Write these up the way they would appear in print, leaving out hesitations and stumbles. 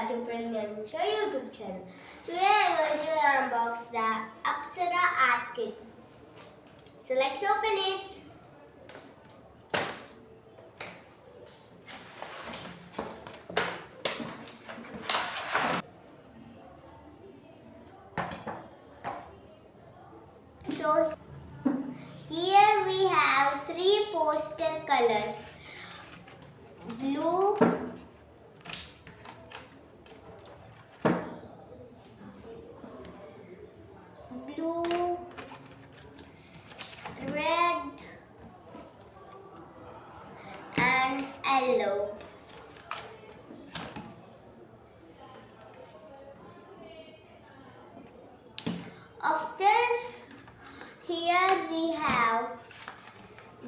back to Pregnant YouTube channel. Today I'm going to unbox the Apsara Artkit. So let's open it. So here we have three poster colors: blue, red and yellow. After here we have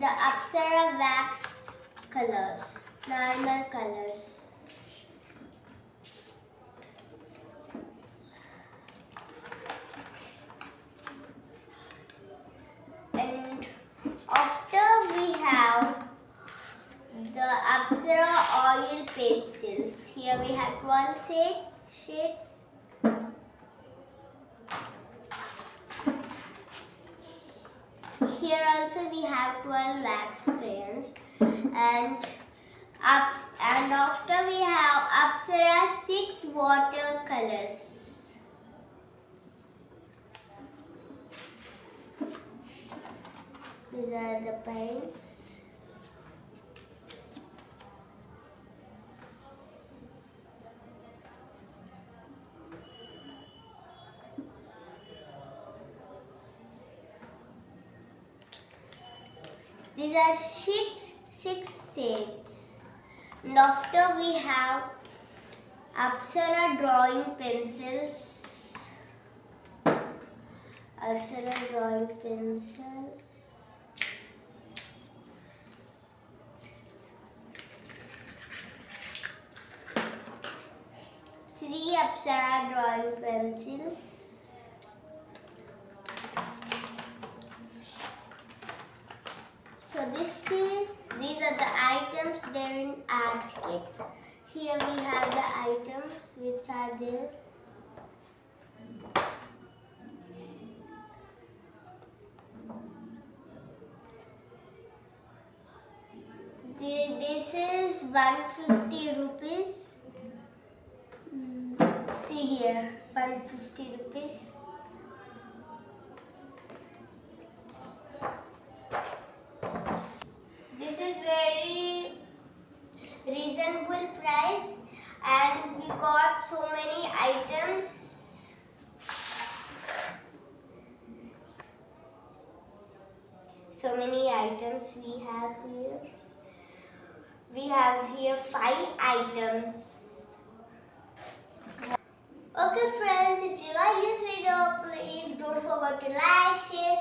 the Apsara wax colors, normal colors. And after we have the Apsara oil pastels. Here we have 12 shades. Here also we have 12 wax crayons, and after we have Apsara 6 watercolors. These are the paints. These are six shades. And after we have Apsara drawing pencils. Apsara drawing pencils. Three Apsara drawing pencils. So these are the items there in art kit. Here we have the items which are there. This is 150 rupees. See here, 150 rupees. This is very reasonable price, and we got so many items. So many items we have here. We have here 5 items. Okay friends, if you like this video, please don't forget to like, share,